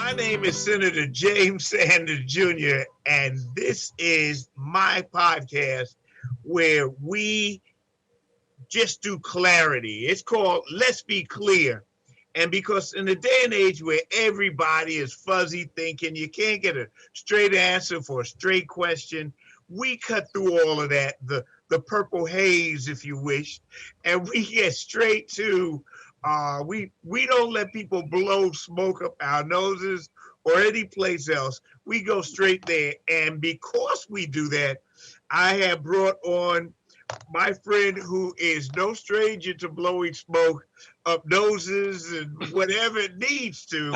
My name is Senator James Sanders Jr., and this is my podcast where we just do clarity. It's called Let's Be Clear. And because in the day and age where everybody is fuzzy thinking, you can't get a straight answer for a straight question, we cut through all of that, the purple haze, if you wish, and we get straight to we don't let people blow smoke up our noses or any place else. We go straight there. And because we do that, I have brought on my friend who is no stranger to blowing smoke up noses and whatever it needs to,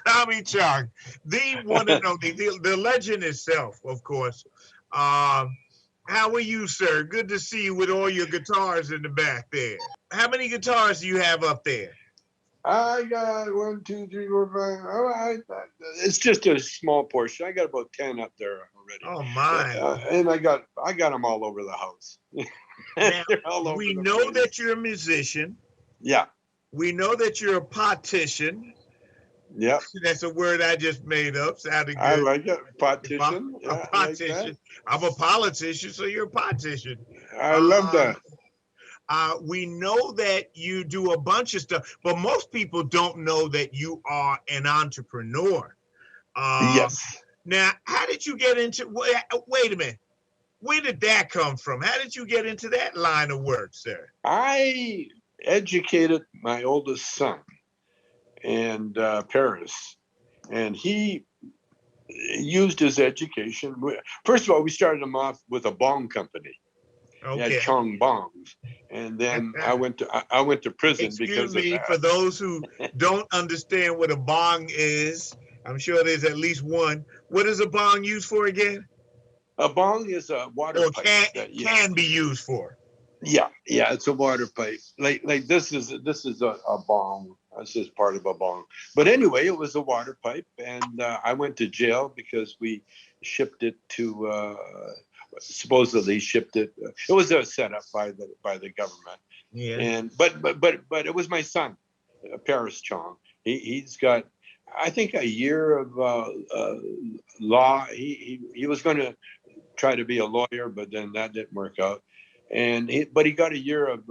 Tommy Chong, the one and only, the legend itself, of course. Um, how are you, sir? Good to see you with all your guitars in the back there. How many guitars do you have up there? I got 1, 2, 3, 4, 5. It's just a small portion. I got about 10 up there already. Oh my! And I got them all over the house. Now, They're all over we the know place. that you're a musician. Yeah. We know that you're a politician. Yep. That's a word I just made up. Sounded good. I like it. Politician. A politician. Like I'm a politician, so you're a politician. I love that. We know that you do a bunch of stuff, but most people don't know that you are an entrepreneur. Yes. Now, how did you get into? Wait a minute. Where did that come from? How did you get into that line of work, sir? I educated my oldest son in Paris, and he used his education. First of all, we started him off with a bong company. Okay. He had Chong bongs, and then I went to prison. Excuse me, for those who don't understand what a bong is. I'm sure there's at least one. What is a bong used for again? A bong is a water pipe can be used for. Yeah, it's a water pipe. Like this is a bong. This is part of a bong. But anyway, it was a water pipe, and I went to jail because we shipped it to. Supposedly shipped it. It was a setup by the government. Yeah. And but it was my son, Paris Chong. He's got, I think, a year of law. He was going to try to be a lawyer, but then that didn't work out. But he got a year of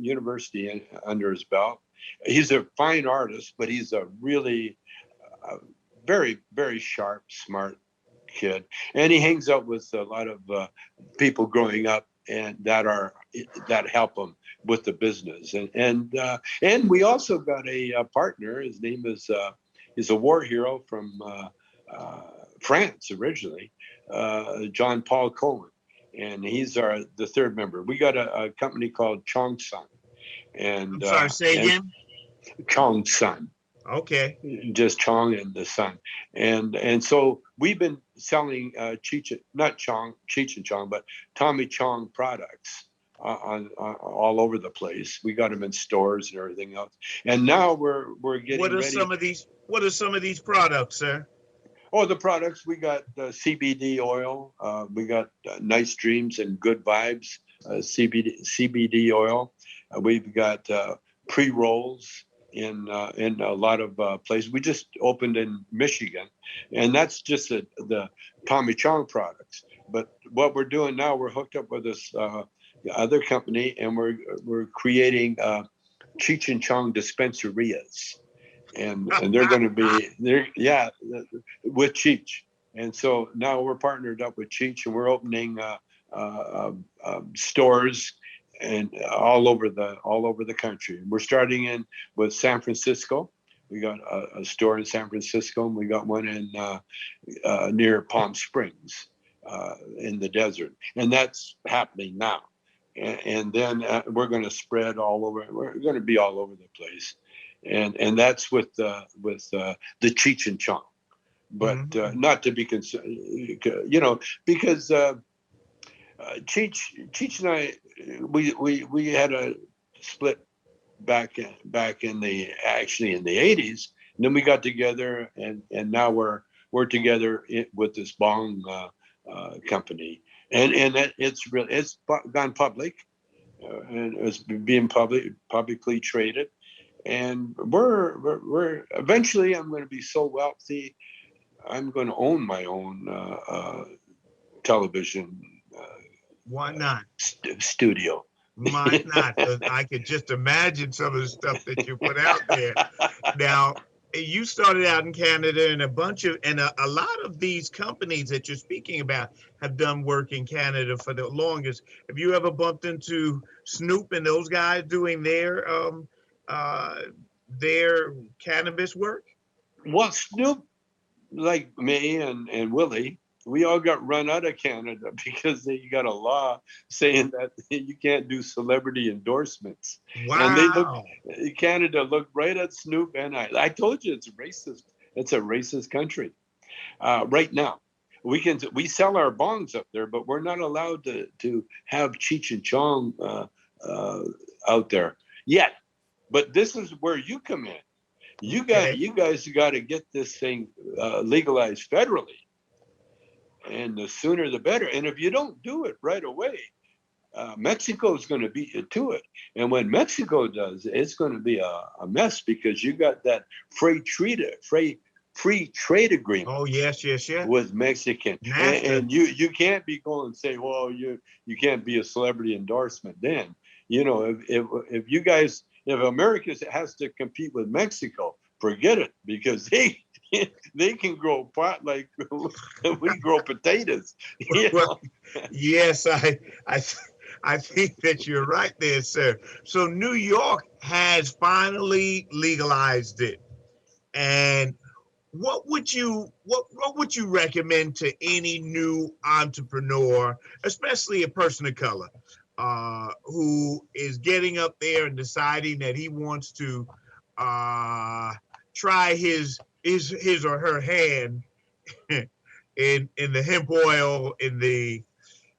university under his belt. He's a fine artist, but he's a really very, very sharp, smart kid, and he hangs out with a lot of people growing up and that help him with the business. And we also got a partner. His name is he's a war hero from France originally, John Paul Cohen, and he's the third member. We got a company called Chong Son. And I'm sorry, say again. Chong Son. Okay. Just Chong and the Son. And so we've been selling Cheech and Chong, but Tommy Chong products on all over the place. We got them in stores and everything else. And now we're getting What are ready. What are some of these products, sir? Oh, the products, we got CBD oil. We got Nice Dreams and Good Vibes CBD oil. We've got pre-rolls in a lot of places. We just opened in Michigan, and that's just the Tommy Chong products. But what we're doing now, we're hooked up with this other company, and we're creating Cheech and Chong dispensarias, and they're going to be with Cheech. And so now we're partnered up with Cheech, and we're opening stores and all over the country. We're starting with San Francisco. We got a store in San Francisco, and we got one in near Palm Springs in the desert, and that's happening now. And then we're going to spread all over. We're going to be all over the place, and that's with the Cheech and Chong, but not to be concerned, because Cheech and I, we had a split back in the 80s, and then we got together, and now we're together with this bong company, and it's gone public, and it's being publicly traded, and we're eventually I'm going to be so wealthy, I'm going to own my own television Why not? studio. Why not? 'Cause I could just imagine some of the stuff that you put out there. Now, you started out in Canada, and a lot of these companies that you're speaking about have done work in Canada for the longest. Have you ever bumped into Snoop and those guys doing uh, their cannabis work? Well, Snoop, like me and Willie, we all got run out of Canada because they got a law saying that you can't do celebrity endorsements. And Wow. Canada looked right at Snoop and I told you it's racist. It's a racist country right now. We sell our bongs up there, but we're not allowed to have Cheech and Chong uh, out there yet. But this is where you come in. Okay. You guys got to get this thing legalized federally, and the sooner the better. And if you don't do it right away, Mexico is going to beat you to it. And when Mexico does, it's going to be a mess because you got that free trade agreement Oh, yes, yes, yes. with Mexican, NAFTA. and you can't be going and say, well, you can't be a celebrity endorsement. Then if you guys if America has to compete with Mexico, forget it because they can grow pot like we grow potatoes. You Well, know? yes, I, I think that you're right there, sir. So New York has finally legalized it, and what would you recommend to any new entrepreneur, especially a person of color, who is getting up there and deciding that he wants to uh, try his or her hand in the hemp oil, in the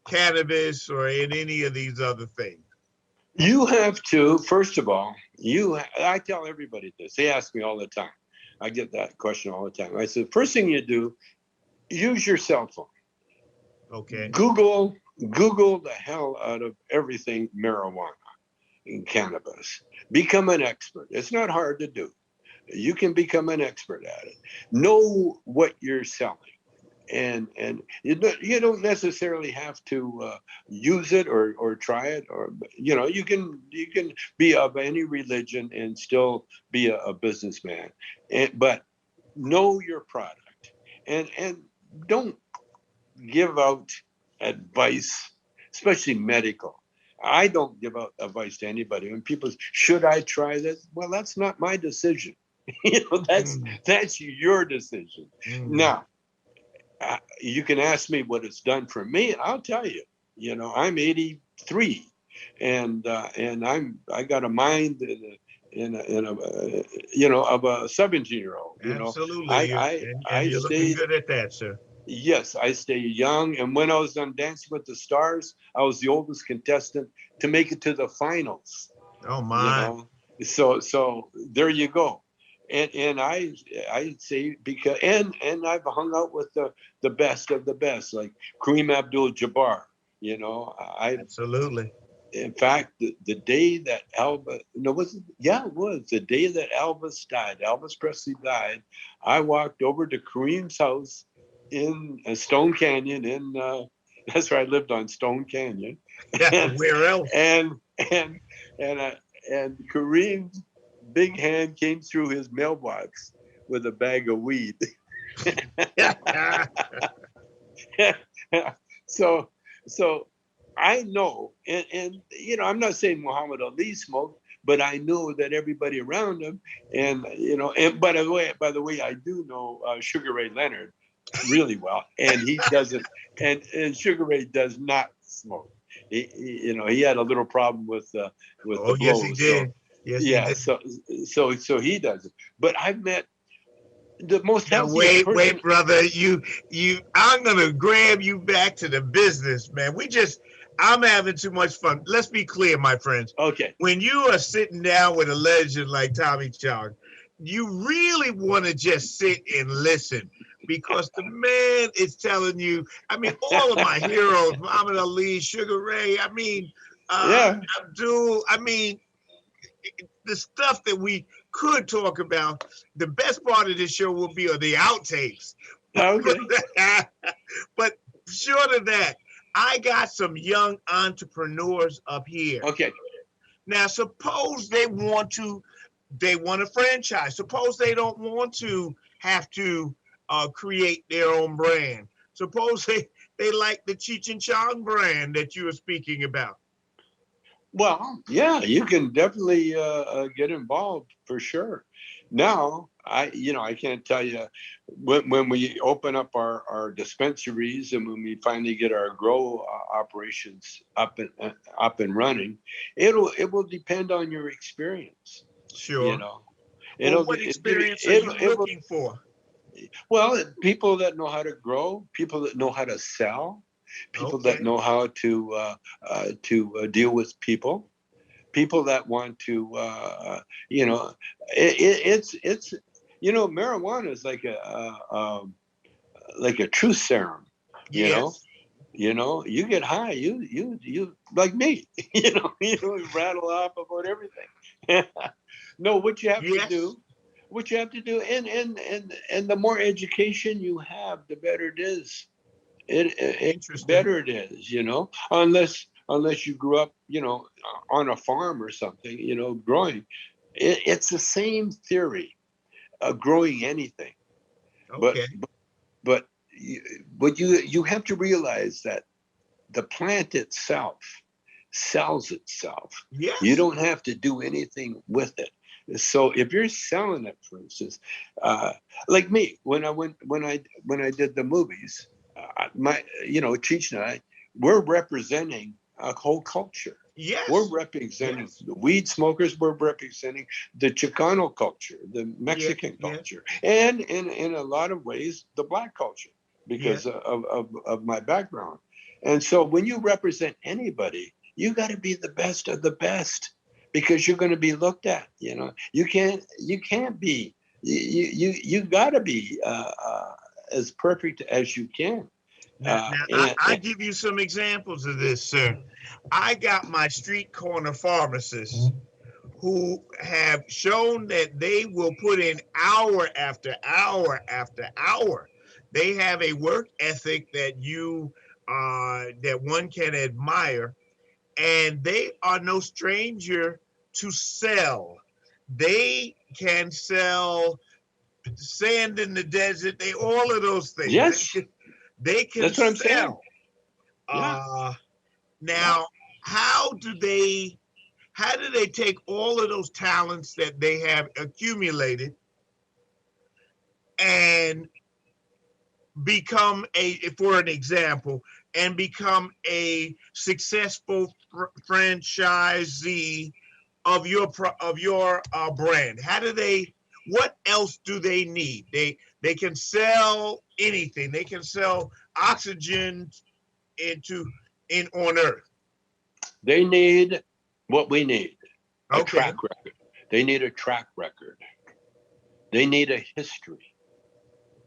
cannabis, or in any of these other things? You have to, first of all, I tell everybody this. They ask me all the time. I get that question all the time. I said, first thing you do, use your cell phone. Okay. Google, Google the hell out of everything marijuana and cannabis. Become an expert. It's not hard to do. You can become an expert at it. Know what you're selling. And you don't necessarily have to use it or try it, or you can be of any religion and still be a businessman, but know your product, and don't give out advice, especially medical. I don't give out advice to anybody. When people say, should I try this? Well, that's not my decision. Mm, That's your decision. mm. Now, you can ask me what it's done for me, and I'll tell you. I'm 83, and I got a mind of a 17-year-old. Absolutely. And I you're looking stay. good at that, sir. Yes, I stay young. And when I was on Dancing with the Stars, I was the oldest contestant to make it to the finals. Oh, You my. know, so there you go. And I say because I've hung out with the best of the best, like Kareem Abdul-Jabbar. I Absolutely. In fact the day that Elvis no was it? Yeah, it was the day that Elvis Presley died. I walked over to Kareem's house in Stone Canyon that's where I lived, on Stone Canyon. and Where else? and and and, uh, and Kareem's big hand came through his mailbox with a bag of weed. so so I know, and I'm not saying Muhammad Ali smoked, but I know that everybody around him, and by the way, I do know Sugar Ray Leonard really well, and he doesn't, and Sugar Ray does not smoke. He had a little problem with the Oh, yes, he blows, so did. Yes, he yeah, did. so he doesn't. But I've met the most Now, healthiest wait, person. brother. I'm gonna grab you back to the business, man. I'm having too much fun. Let's be clear, my friends. Okay. When you are sitting down with a legend like Tommy Chong, you really want to just sit and listen because the man is telling you. I mean, all of my heroes, Muhammad Ali, Sugar Ray. I mean, Yeah. Abdul. I mean, the stuff that we could talk about. The best part of this show will be the outtakes. Okay. But short of that, I got some young entrepreneurs up here. Okay. Now, suppose they want a franchise. Suppose they don't want to have to create their own brand. Suppose they like the Cheech and Chong brand that you were speaking about. Well, yeah, you can definitely get involved for sure. Now, I can't tell you when we open up our dispensaries and when we finally get our grow operations up and running, it will depend on your experience. You Sure. know, Well, it'll what it, experience are it, you it will looking for? well, people that know how to grow, people that know how to sell, people that Okay. know how to deal with people that want to, you know, it's marijuana is like a truth serum. You know, Yes. you get high, you like me. You rattle off about everything. No, what you have to Yes. do, and the more education you have, the better it is. It Interesting. better it is, unless you grew up, on a farm or something, growing. It's the same theory of growing anything, but Okay. but you have to realize that the plant itself sells itself. You Yes. don't have to do anything with it. So if you're selling it, for instance, like me, when I did the movies, Cheech and I, we're representing a whole culture. We're Yes. representing Yes. the weed smokers. We're representing the Chicano culture, the Yes. Mexican Yes. culture, and in a lot of ways, the Black culture Yes. because of my background. And so when you represent anybody, you got to be the best of the best because you're going to be looked at. You can't be. You got to be as perfect as you can. Now I give you some examples of this, sir. I got my street corner pharmacists who have shown that they will put in hour after hour after hour. They have a work ethic that one can admire, and they are no stranger to sell. They can sell sand in the desert. They all of those things. Yes, They can that's what I'm saying. sell. Yeah, Uh, yeah. Now, how do they take all of those talents that they have accumulated and become for an example, and become a successful franchisee of your brand? What else do they need? They can sell anything. They can sell oxygen into in on Earth. They need what we need, a Okay. track record. They need a track record. They need a history.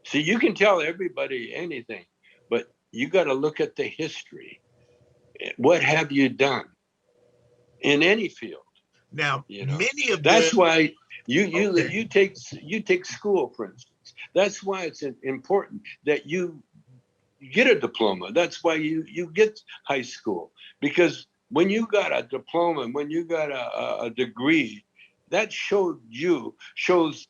See, you can tell everybody anything, but you got to look at the history. What have you done in any field? Now, You know, many of that's them. why Okay. you take school, for instance. That's why it's important that you get a diploma. That's why you get high school, because when you got a diploma, when you got a degree, that shows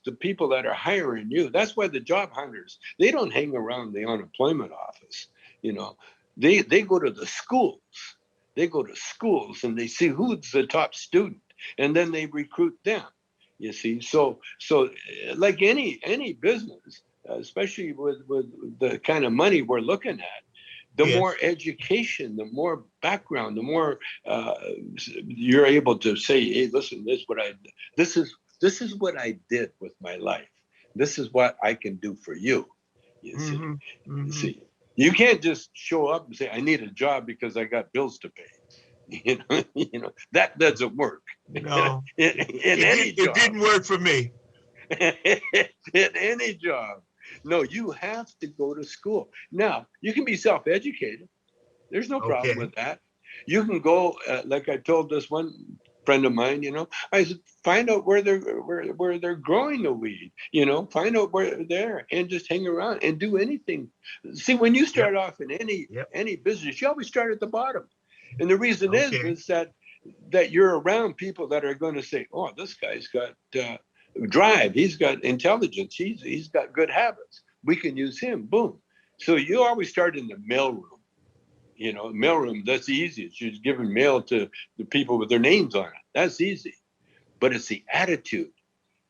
the people that are hiring you. That's why the job hunters, they don't hang around the unemployment office. You know, they go to the schools. They go to schools and they see who's the top student, and then they recruit them. You see, so like any business, especially with the kind of money we're looking at, the more Yes. education, the more background, the more you're able to say, "Hey, listen, this is what I did with my life. This is what I can do for you." You see, Mm-hmm. you Mm-hmm. see, you can't just show up and say, "I need a job because I got bills to pay." That doesn't work No, in it did. any It job. didn't work for me. In any job. No, you have to go to school. Now, you can be self-educated. There's no problem Okay. with that. You can go, like I told this one friend of mine, I said, find out where they're growing the weed, find out where they're there and just hang around and do anything. See, when you Yep. start off in any Yep. business, you always start at the bottom. And the reason Okay. is that you're around people that are going to say, oh, this guy's got drive, he's got intelligence, he's got good habits. We can use him. Boom. So you always start in the mailroom. Mailroom, that's the easiest. You're just giving mail to the people with their names on it. That's easy. But it's the attitude.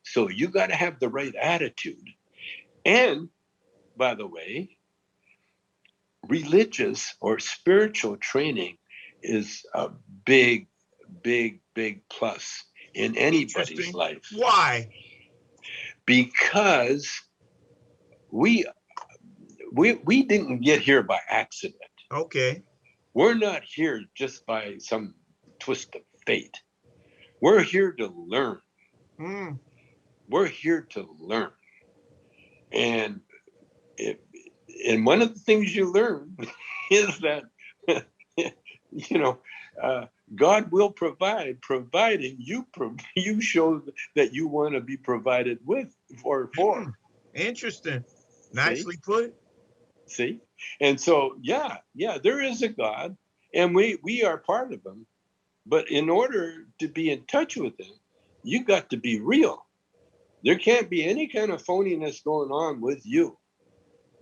So you got to have the right attitude. And by the way, religious or spiritual training is a big, big, big plus in anybody's life. Why? Because we didn't get here by accident. Okay. We're not here just by some twist of fate. We're here to learn. We're here to learn. And one of the things you learn is that, God will provide, providing you show that you want to be provided with or for. Interesting. Nicely put. See? And so, yeah, there is a God, and we are part of him. But in order to be in touch with him, you got to be real. There can't be any kind of phoniness going on with you.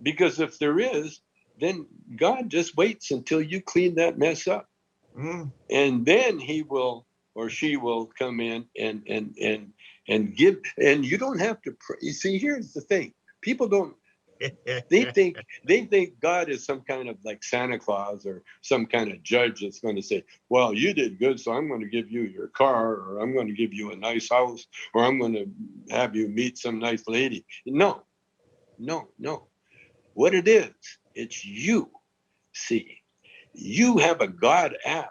Because if there is, then God just waits until you clean that mess up. And then he will or she will come in and give. And you don't have to pray. You see, here's the thing. People don't. They think God is some kind of like Santa Claus or some kind of judge that's going to say, well, you did good, so I'm going to give you your car, or I'm going to give you a nice house, or I'm going to have you meet some nice lady. No. What it is, it's you. See, you have a God app.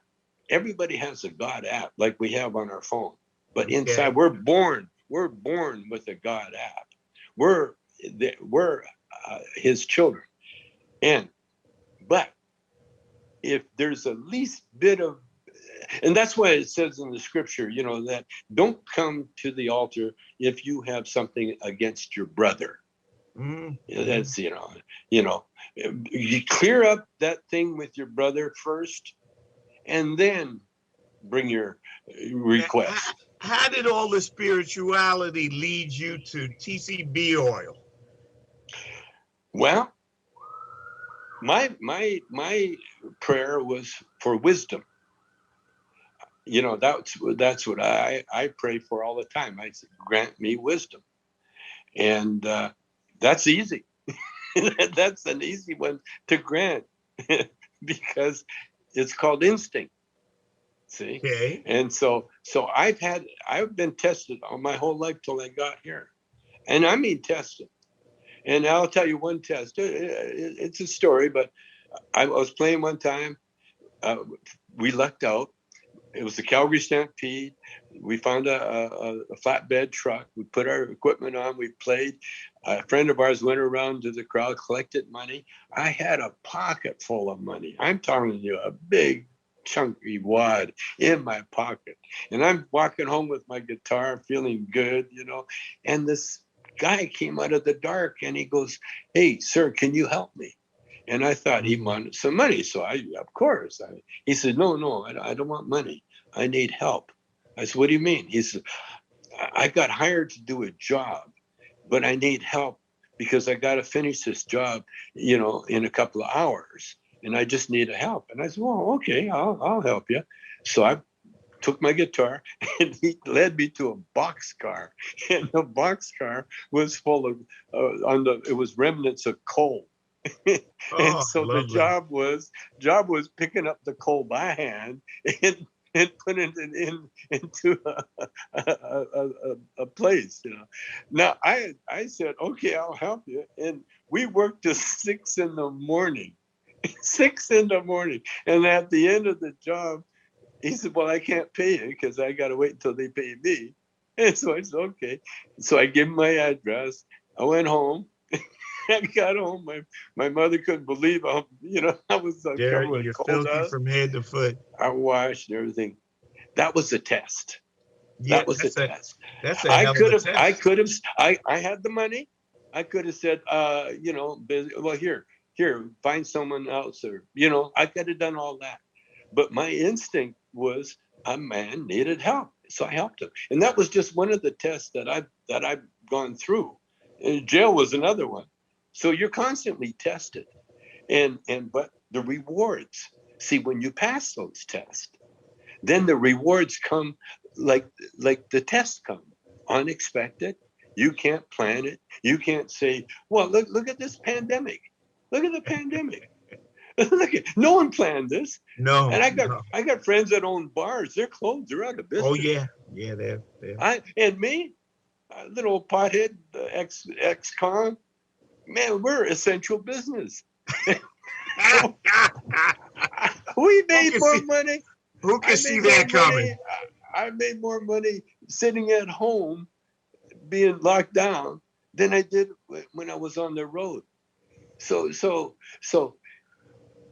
Everybody has a God app like we have on our phone. But inside, we're born with a God app. We're his children. But if there's a least bit of, and that's why it says in the scripture, that don't come to the altar if you have something against your brother. That's, you clear up that thing with your brother first, and then bring your request. How did all the spirituality lead you to TCB oil? Well, my prayer was for wisdom. That's what I pray for all the time. I say, grant me wisdom, and that's easy. That's an easy one to grant because it's called instinct. See? Okay. And so I've been tested all my whole life till I got here. And I mean tested. And I'll tell you one test. It's a story, but I was playing one time. We lucked out. It was the Calgary Stampede. We found a flatbed truck. We put our equipment on. We played. A friend of ours went around to the crowd, collected money. I had a pocket full of money. I'm telling you, a big, chunky wad in my pocket. And I'm walking home with my guitar, feeling good, And this guy came out of the dark and he goes, "Hey, sir, can you help me?" And I thought he wanted some money. So of course. He said, no, I don't want money. I need help. I said, "What do you mean?" He said, "I got hired to do a job, but I need help because I got to finish this job, in a couple of hours. And I just need help." And I said, "Well, okay, I'll help you." So I took my guitar and he led me to a boxcar. And the boxcar was full of, it was remnants of coal. And so lovely. The job was picking up the coal by hand and putting it into a place, Now I said, "Okay, I'll help you." And we worked till 6 a.m. 6 a.m. And at the end of the job, he said, "Well, I can't pay you because I got to wait until they pay me." And so I said, "Okay." So I gave him my address. I went home. I got home. My mother couldn't believe how, I was covered with cold dust from head to foot. I washed everything. That was a test. Yeah, That was the test. that's a hell of a I test. could have, I had the money. I could have said, well, here, find someone else, or, I could have done all that. But my instinct was a man needed help. So I helped him. And that was just one of the tests that I've gone through. And jail was another one. So you're constantly tested. But the rewards, see, when you pass those tests, then the rewards come like the tests come unexpected. You can't plan it. You can't say, well, look at this pandemic. Look at the pandemic. No one planned this. No, And I got no. I got friends that own bars. They're closed. They're out of Oh business. yeah, yeah. They're. And me, little pothead, ex-con, man, we're essential business. We Who made can more see? money. Who can I see made more that money. coming? I made more money sitting at home being locked down than I did when I was on the road. So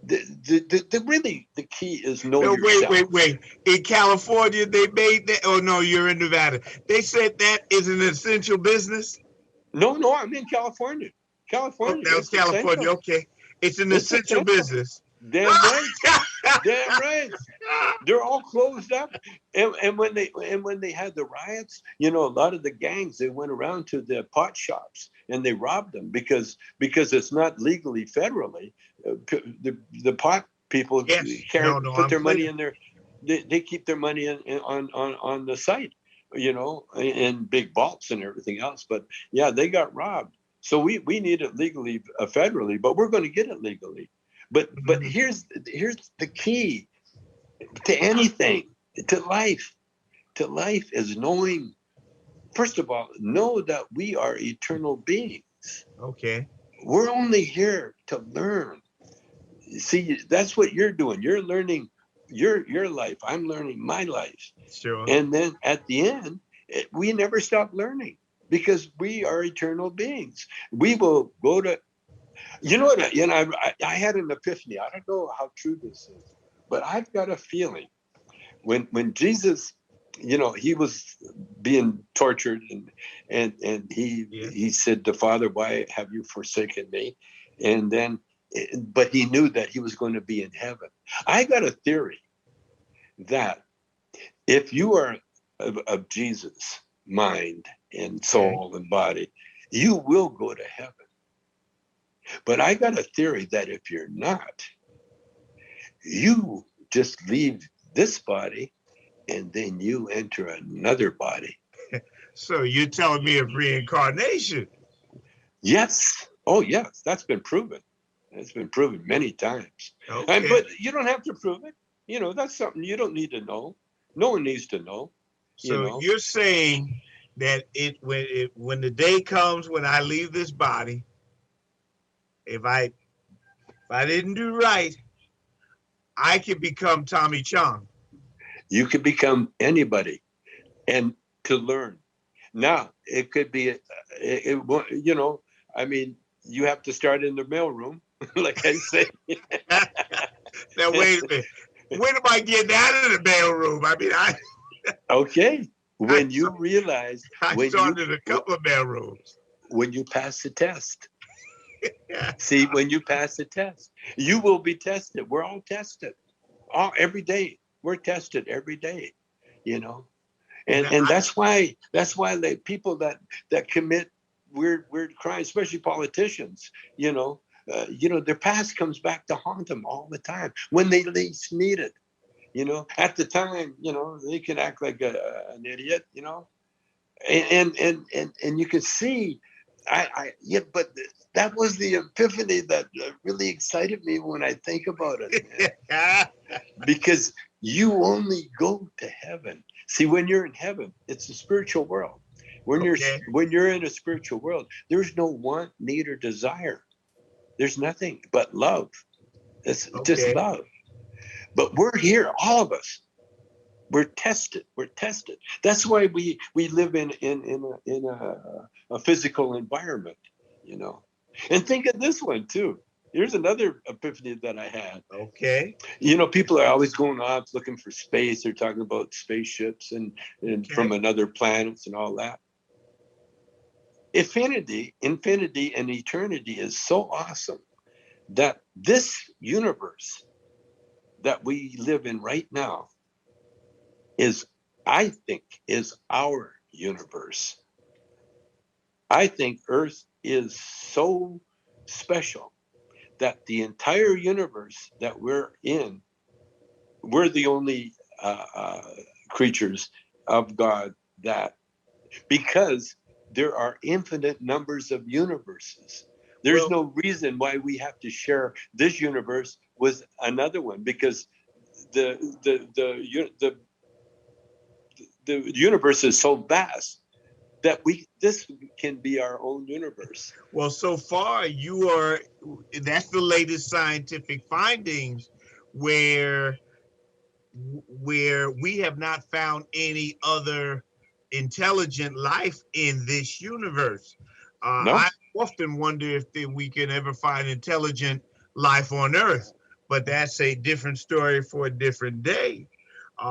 the really the key is know No, wait, yourself. wait, wait. In California, they made that. Oh no, you're in Nevada. They said that is an essential business. No, I'm in California. Oh, California, that was it's California. essential. Okay, it's an It's essential essential. business. Damn right. Damn right. They're all closed up. And when they had the riots, a lot of the gangs, they went around to the pot shops and they robbed them because it's not legally federally. The pot people Yes. No, no. put I'm their money clear. in their they keep their money on the site, in big vaults and everything else. But yeah, they got robbed. So we need it legally, federally, but we're going to get it legally. But Mhm. here's the key to anything, to life. To life is knowing, first of all, know that we are eternal beings. Okay. We're only here to learn. See, that's what you're doing. You're learning your life. I'm learning my life. Sure. And then at the end, we never stop learning because we are eternal beings. We will go to, I had an epiphany. I don't know how true this is, but I've got a feeling when Jesus, he was being tortured, and Yes. he said to Father, why have you forsaken me? And then, but he knew that he was going to be in heaven. I got a theory that if you are of Jesus, mind and Okay. soul and body, you will go to heaven. But I got a theory that if you're not, you just leave this body and then you enter another body. So you're telling me of reincarnation? Yes. Oh, yes. That's been proven. It's been proven many times. Okay. But you don't have to prove it. That's something you don't need to know. No one needs to know. You So know. you're saying that when the day comes when I leave this body, if I didn't do right, I could become Tommy Chong. You could become anybody, and to learn. Now it could be, I mean, you have to start in the mailroom, like I say. Now wait a minute. When am I getting out of the mailroom? I mean, Okay. I When you realize, I started a couple of mailrooms. when you pass the test. Yeah. See, when you pass the test, you will be tested. We're all tested, every day. We're tested every day, you know, and Now, and that's why the people that commit weird crimes, especially politicians, their past comes back to haunt them all the time when they least need it. At the time, they can act like an idiot, and you can see, yeah, but that was the epiphany that really excited me when I think about it, man. Because you only go to heaven. See, when you're in heaven, it's a spiritual world. When you're okay, when you're in a spiritual world, there's no want, need, or desire. There's nothing but love. It's just okay. love. But we're here, all of us. We're tested. We're tested. That's why we live in a physical environment, you know. And think of this one too. Here's another epiphany that I had. Okay. You know, people are always going off looking for space. They're talking about spaceships and Okay. from another planets and all that. Infinity and eternity is so awesome that this universe that we live in right now is, I think, is our universe. I think Earth is so special that the entire universe that we're in, we're the only creatures of God that, because there are infinite numbers of universes. There's Well, no reason why we have to share this universe with another one, because the the the the, the universe is so vast that this can be our own universe. well, so far that's the latest scientific findings where we have not found any other intelligent life in this universe. No, I often wonder if we can ever find intelligent life on Earth, but that's a different story for a different day.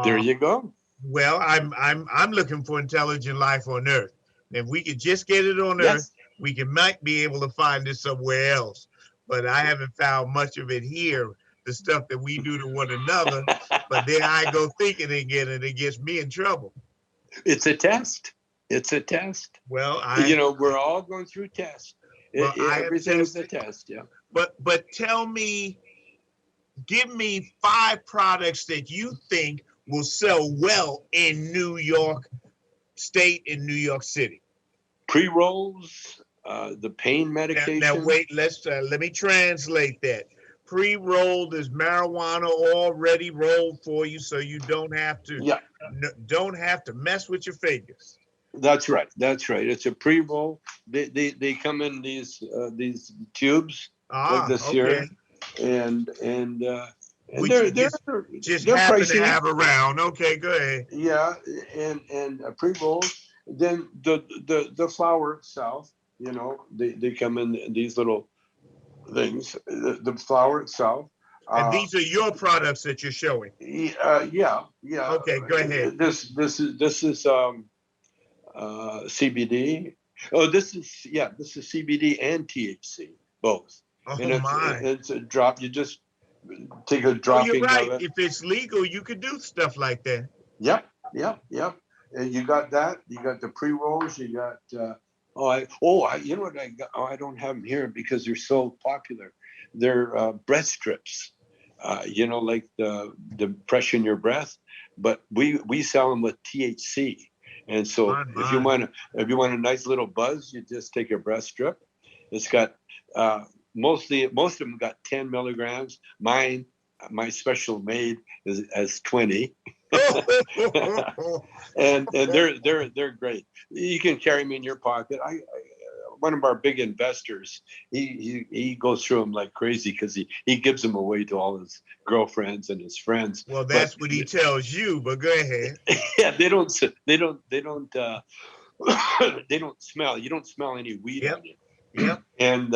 there Uh, you go. well, I'm looking for intelligent life on Earth. If we could just get it on Earth, Yes. we might be able to find it somewhere else. But I haven't found much of it here. The stuff that we do to one another. But then I go thinking again, and it gets me in trouble. It's a test. It's a test. Well, You know, we're all going through tests. I have Everything's a tested. test. Yeah. But tell me, give me 5 products that you think will sell well in New York State and New York City. Pre-rolls, the pain Now medication. wait. Let me translate that. Pre-rolled is marijuana already rolled for you, so you Yeah, don't have to mess with your fingers. that's right. That's right. It's a pre-roll. They come in these tubes like Ah, this okay. here, and Which they're you they're just they're happen to pricey. have around. Okay, go ahead. Yeah, and a pre-roll. Then the flower itself. You know, they come in these little things. The flower itself. And Uh, these are your products that you're showing. yeah, yeah. Okay, go ahead. This is CBD. Oh, this is CBD and THC both, Oh and my. it's a drop. You just take a Oh, you're dropping of right. it. If it's legal, you could do stuff like that. Yep, yep, yep. And you got that. You got the pre rolls. You got. You know what I got? Oh, I don't have them here because they're so popular. They're breath strips. You know, like the pressure in your breath, but we sell them with THC. And so My. if you want a nice little buzz, you just take a breath strip. It's got most of them got 10 milligrams. My special made is as 20. And they're great. You can carry them in your pocket. One of our big investors, he goes through them like crazy because he gives them away to all his girlfriends and his friends. Well, But that's what he tells you. But go ahead. yeah, they don't smell. You don't smell any weed Yep. on you. Yep. And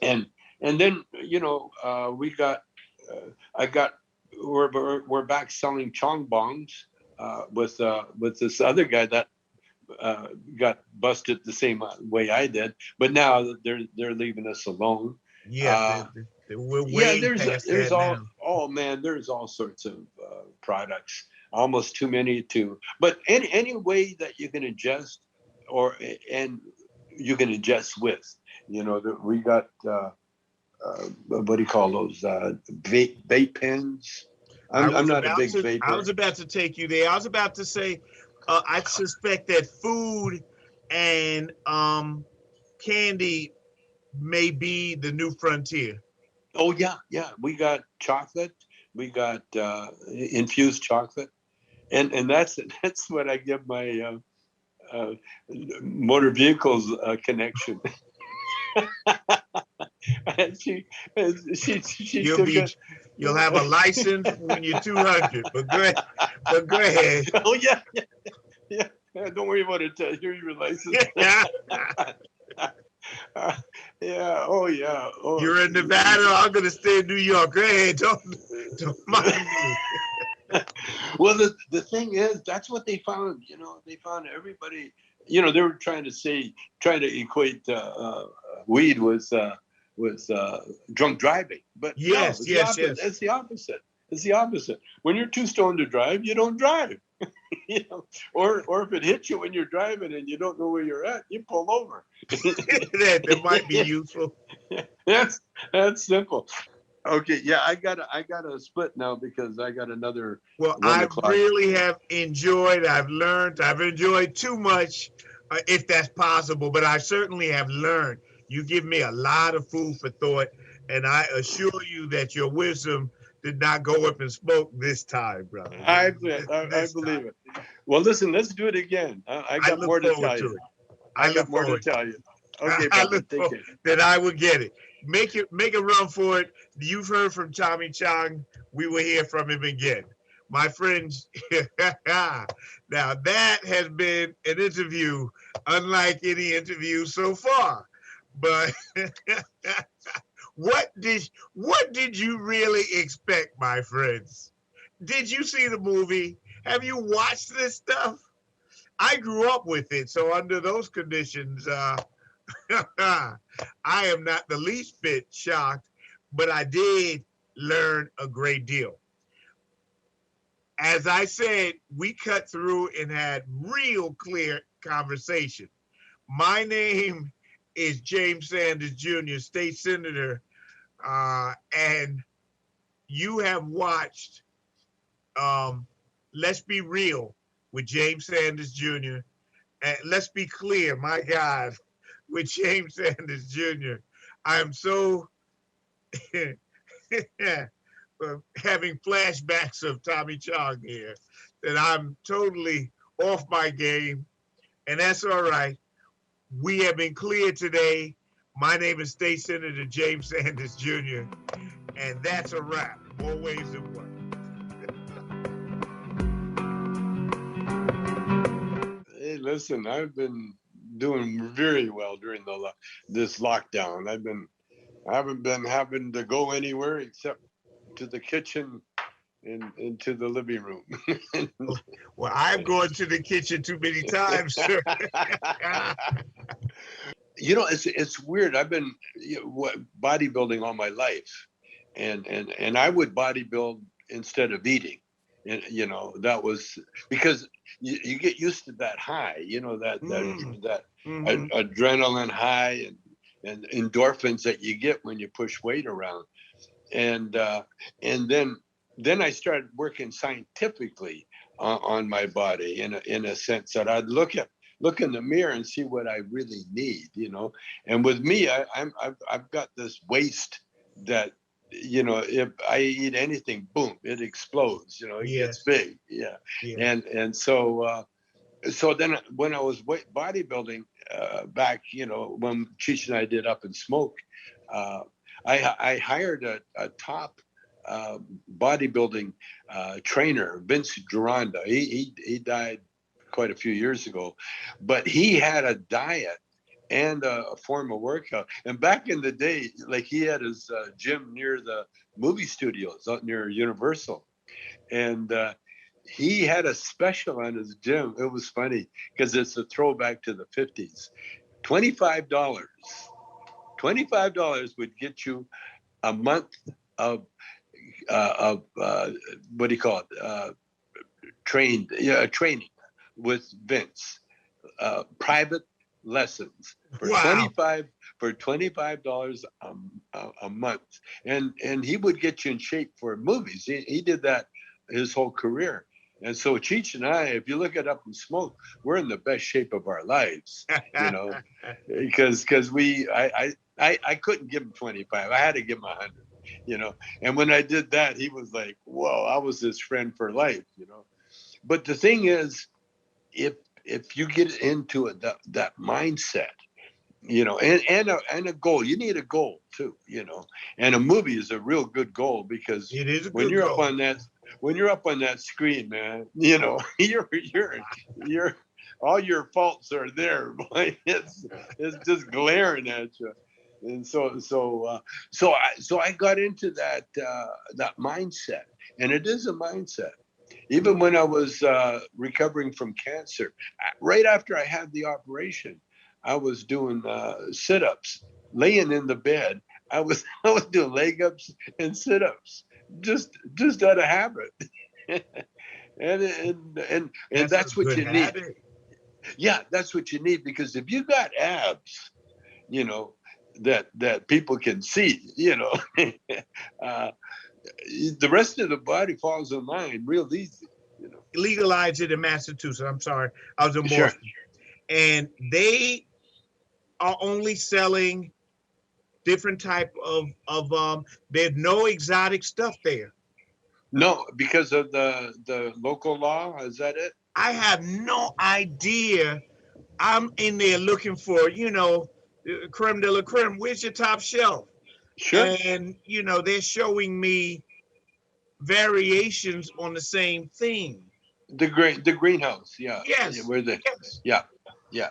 and and then we got I got we're back selling chong bongs with this other guy that got busted the same way I did, but now they're leaving us alone. Yeah. Uh, We're yeah, way past there's that now. oh man, there's all sorts of products, almost too many to. But any way that you can adjust, and you can adjust with, we got what do you call those vape pens? I'm not a big I was vapor. about to take you there. I was about to say, I suspect that food and candy may be the new frontier. Oh yeah, yeah. We got chocolate. We got infused chocolate, and that's what I give my uh, motor vehicles connection. she, she You'll took be it. you'll have a license when you're 200. But go ahead. Oh yeah, yeah, yeah. Don't worry about it. Here's your license. Yeah. Oh, yeah. Oh, You're in Nevada. I'm gonna stay in New York. Go ahead. Don't mind me. well, the thing is, that's what they found. They found everybody. They were trying to equate weed with drunk driving, but no, Yes, it's the yes, opposite. yes. It's the opposite. It's the opposite. When you're too stoned to drive, you don't drive. Or if it hits you when you're driving and you don't know where you're at, you pull over. That might be useful. that's that's simple. Okay, yeah, I gotta split now because I got another Well, one I o'clock. really have enjoyed. I've learned. I've enjoyed too much, if that's possible. But I certainly have learned. You give me a lot of food for thought, and I assure you that your wisdom did not go up in smoke this time, brother. I This time, believe it. Well, listen, let's do it again. I I got look more to forward tell to you. it. I I got look more to forward to tell it. you. Okay, I brother, look take for care. that I will get it. Make a run for it. You've heard from Tommy Chong. We will hear from him again. My friends, now that has been an interview unlike any interview so far. But what did you really expect, my friends? Did you see the movie? Have you watched this stuff? I grew up with it, so under those conditions, I am not the least bit shocked, but I did learn a great deal. As I said, we cut through and had real clear conversation. My name is James Sanders Jr., state senator, and you have watched Let's Be Real with James Sanders Jr. And let's be clear, my God, with James Sanders Jr. I'm so having flashbacks of Tommy Chong here that I'm totally off my game, and that's all right. We have been clear today. My name is State Senator James Sanders Jr., and that's a wrap. More ways than one. Hey, listen, I've been doing very well during this lockdown. I haven't been having to go anywhere except to the kitchen and into the living room. Well, I've gone to the kitchen too many times, sir. It's weird. I've been bodybuilding all my life, and I would bodybuild instead of eating, and that was because you get used to that high, that Mm-hmm. adrenaline high and endorphins that you get when you push weight around, and then I started working scientifically on my body in a sense that I'd look in the mirror and see what I really need. And with me, I've got this waste that if I eat anything, boom, it explodes. It gets Yes. big. Yeah, Yeah. and so then when I was bodybuilding back, when Cheech and I did Up in Smoke, uh, I hired a top uh, bodybuilding trainer, Vince Duranda. He died quite a few years ago, but he had a diet and a form of workout. And back in the day, like he had his gym near the movie studios out near Universal, and he had a special on his gym. It was funny because it's a throwback to the 50s. $25. $25 would get you a month of what do you call it? Training with Vince, private lessons for Wow. 25 dollars a month, and he would get you in shape for movies. He did that his whole career. And so Cheech and I, if you look it up in Smoke, we're in the best shape of our lives, because I couldn't give him 25. I had to give him 100, And when I did that, he was like, "Whoa, I was his friend for life." But the thing is, if if you get into that mindset, and a goal, you need a goal too. And a movie is a real good goal because It is a when good you're up goal. on that when you're up on that screen, man, you're all your faults are there. Boy, it's just glaring at you. And so I got into that mindset, and it is a mindset. Even when I was recovering from cancer, right after I had the operation, I was doing sit-ups, laying in the bed. I was doing leg ups and sit-ups, just out of habit. And That's a that's what good you need. habit. Yeah, that's what you need, because if you got abs, you know, that people can see, uh, the rest of the body falls in line real easy, Legalize it in Massachusetts. I'm sorry, I was in Sure. Boston, and they are only selling different type of. There's no exotic stuff there. No, because of the local law. Is that it? I have no idea. I'm in there looking for, creme de la creme. Where's your top shelf? Sure. And they're showing me variations on the same thing. The greenhouse. Yeah. Yeah, Yes, where the yes. yeah, yeah.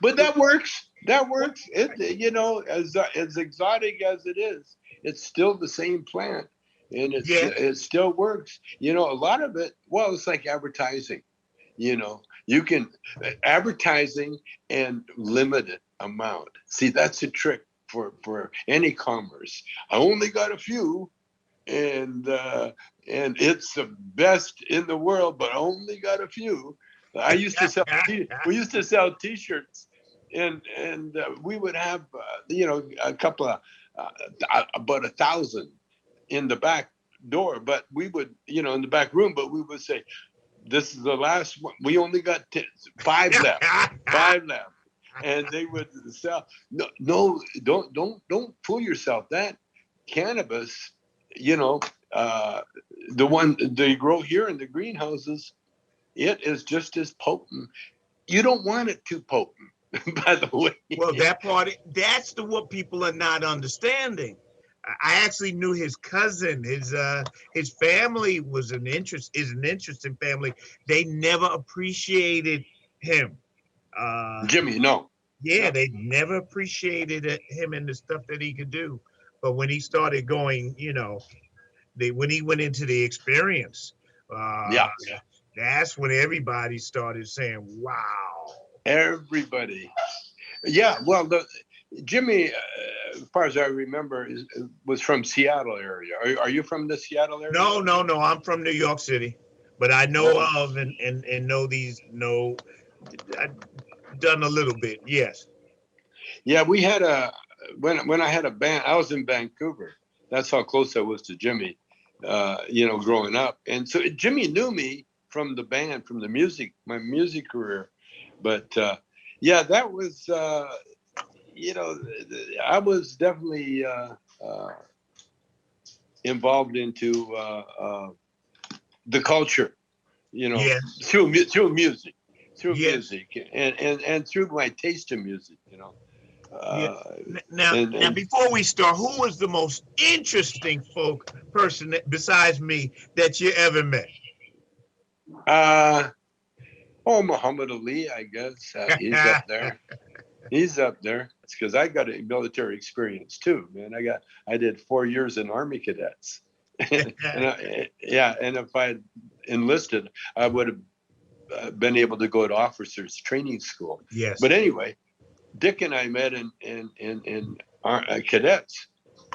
But that works. That works. As exotic as it is, it's still the same plant, and Yes, it still works. A lot of it. Well, it's like advertising. You can advertising and limited amount. See, that's a trick for any commerce. I only got a few, and it's the best in the world, but I only got a few. I used to sell. We used to sell T-shirts, and we would have a couple of about 1,000 in the back door, but we would in the back room, but we would say, "This is the last one. We only got 5 left. 5 left." And they would sell. No, no, don't fool yourself. That cannabis, you know, uh, the one they grow here in the greenhouses, it is just as potent. You don't want it too potent, by the way. well, that part, that's what people are not understanding. I actually knew his cousin. His family is an interesting family. They never appreciated him. Uh, Jimmy, no, yeah, no, they never appreciated him and the stuff that he could do. But when he started going, when he went into the experience, uh, yeah, that's when everybody started saying, "Wow." everybody. Yeah, well, Jimmy, as far as I remember, was from Seattle area. Are you from the Seattle area? No, no, no. I'm from New York City, but I know Oh, of and know these. Know I've done a little bit. Yes. yeah, we had a when I had a band. I was in Vancouver. That's how close I was to Jimmy, growing up. And so Jimmy knew me from the band, from the music, my music career. But yeah, that was I was definitely involved into the culture, Yes. through music, Yes. and through my taste in music, Yeah. uh, Now, and before we start, who was the most interesting person besides me that you ever met? uh, oh, Muhammad Ali, I guess he's up there. He's up there. It's because I got a military experience too, man. I did 4 years in Army cadets, yeah. And if I had enlisted, I would have been able to go to officers training school. Yes. But anyway, Dick and I met in our, cadets,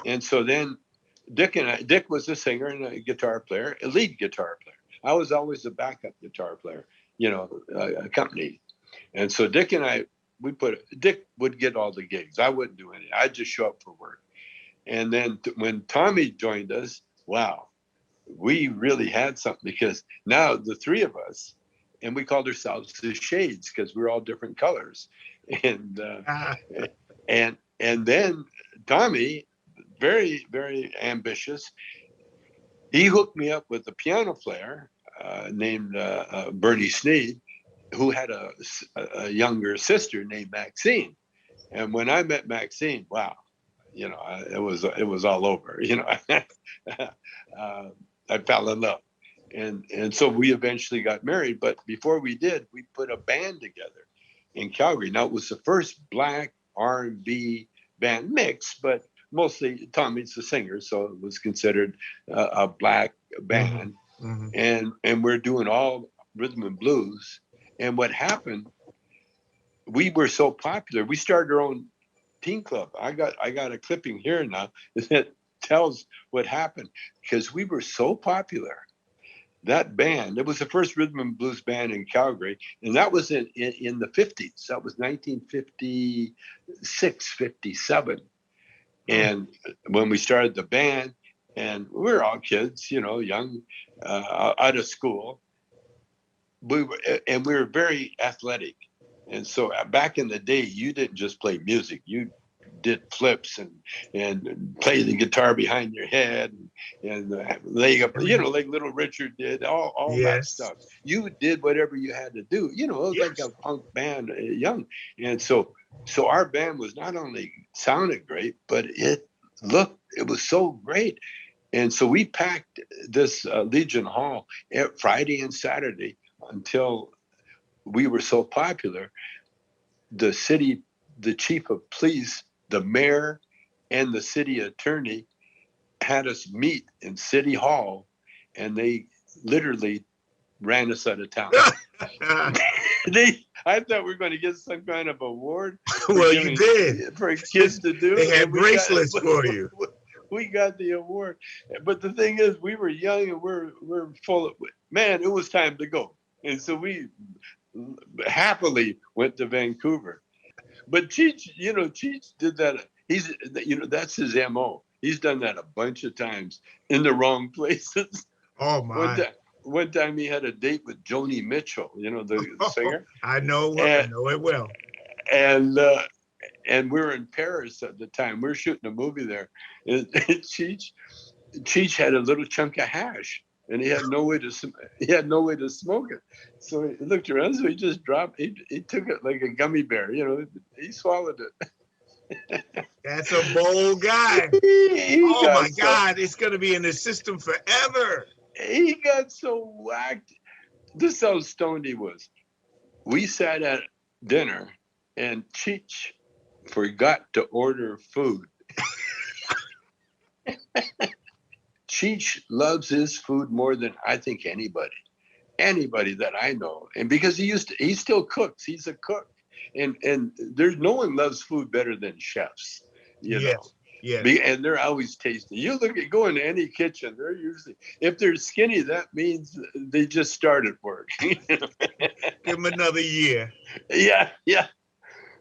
and so then Dick was a singer and a guitar player, a lead guitar player. I was always a backup guitar player, accompanied. And so Dick and I, Dick would get all the gigs. I wouldn't do anything. I'd just show up for work. And then when Tommy joined us, wow, we really had something, because now the three of us, and we called ourselves the Shades because we were all different colors. And and then Tommy, very, very ambitious, he hooked me up with a piano player named Bernie Sneed, who had a younger sister named Maxine. And when I met Maxine, wow, it was all over. uh, I fell in love, and so we eventually got married. But before we did, we put a band together in Calgary. Now it was the first black R&B band mix, but mostly Tommy's the singer, so it was considered a black band. Mm-hmm. And we're doing all rhythm and blues. And what happened, we were so popular, we started our own teen club. I got a clipping here now that tells what happened, because we were so popular. That band, it was the first rhythm and blues band in Calgary, and that was in the 50s. That was 1956, 57. And when we started the band, and we were all kids, young, out of school, we were very athletic. And so back in the day, you didn't just play music; you did flips and play the guitar behind your head and lay up, like Little Richard did, all that Yes. stuff. You did whatever you had to do. It was like Yes. a punk band, young. And so our band was not only sounded great, but it was so great. And so we packed this Legion Hall Friday and Saturday until we were so popular. The city, the chief of police, the mayor, and the city attorney had us meet in City Hall, and they literally ran us out of town. I thought we were going to get some kind of award. Well, you did. For kids to do. They had bracelets for you. We got the award. But the thing is, we were young and we're full of, man, it was time to go. And so we happily went to Vancouver. But Cheech did that. He's, that's his MO. He's done that a bunch of times in the wrong places. Oh my! One time he had a date with Joni Mitchell, the singer. I know it well. And we were in Paris at the time. We were shooting a movie there. And Cheech had a little chunk of hash, and he had no way to smoke it. So he looked around, so he just dropped. He took it like a gummy bear. He swallowed it. That's a bold guy. Oh my God, it's going to be in the system forever. He got so whacked. This is how stoned he was. We sat at dinner, and Cheech forgot to order food. Cheech loves his food more than I think anybody that I know. And because he still cooks. He's a cook. And there's no one loves food better than chefs, know. Yes. And they're always tasty. You go into any kitchen, they're usually, if they're skinny, that means they just started work. Give them another year. Yeah.